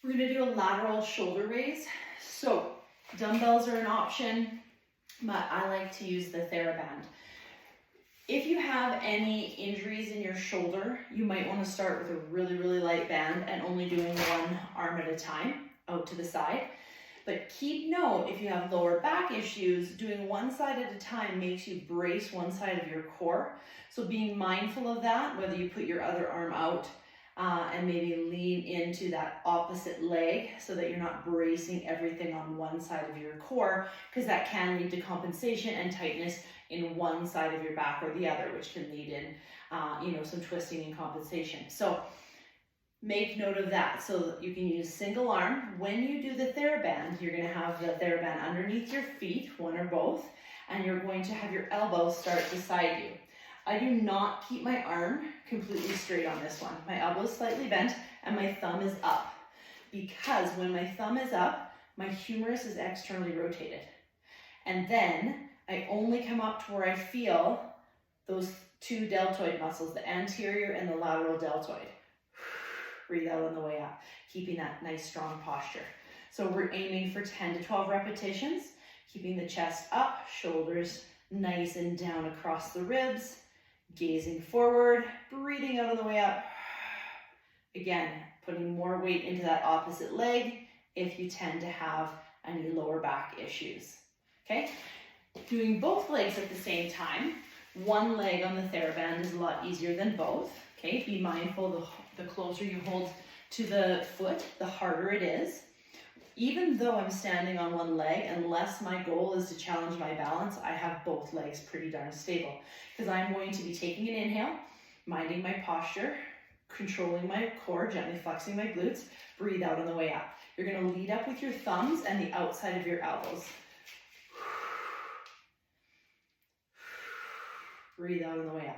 We're gonna do a lateral shoulder raise. So dumbbells are an option, but I like to use the TheraBand. If you have any injuries in your shoulder, you might want to start with a really, really light band and only doing one arm at a time out to the side. But keep note, if you have lower back issues, doing one side at a time makes you brace one side of your core. So being mindful of that, whether you put your other arm out and maybe lean into that opposite leg so that you're not bracing everything on one side of your core, because that can lead to compensation and tightness in one side of your back or the other, which can lead in some twisting and compensation. So make note of that so that you can use single arm. When you do the TheraBand, you're going to have the TheraBand underneath your feet, one or both, and you're going to have your elbows start beside you. I do not keep my arm completely straight on this one. My elbow is slightly bent and my thumb is up, because when my thumb is up, my humerus is externally rotated. And then I only come up to where I feel those two deltoid muscles, the anterior and the lateral deltoid. Breathe out on the way up, keeping that nice strong posture. So we're aiming for 10 to 12 repetitions, keeping the chest up, shoulders nice and down across the ribs, gazing forward, breathing out on the way up. Again, putting more weight into that opposite leg if you tend to have any lower back issues. Okay? Doing both legs at the same time. One leg on the TheraBand is a lot easier than both. Okay, be mindful, the closer you hold to the foot, the harder it is. Even though I'm standing on one leg, unless my goal is to challenge my balance, I have both legs pretty darn stable, because I'm going to be taking an inhale, minding my posture, controlling my core, gently flexing my glutes, breathe out on the way up. You're going to lead up with your thumbs and the outside of your elbows. Breathe out on the way up.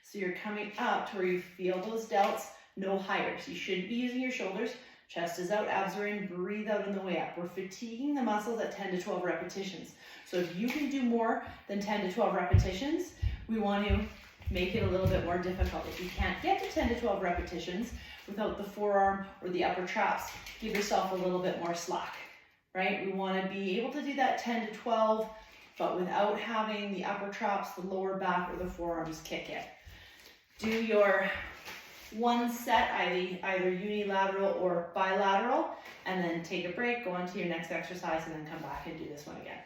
So you're coming up to where you feel those delts, no higher. So you shouldn't be using your shoulders. Chest is out, abs are in, breathe out on the way up. We're fatiguing the muscles at 10 to 12 repetitions. So if you can do more than 10 to 12 repetitions, we want to make it a little bit more difficult. If you can't get to 10 to 12 repetitions without the forearm or the upper traps, give yourself a little bit more slack, right? We want to be able to do that 10 to 12, but without having the upper traps, the lower back, or the forearms kick in. Do your one set, either unilateral or bilateral, and then take a break, go on to your next exercise, and then come back and do this one again.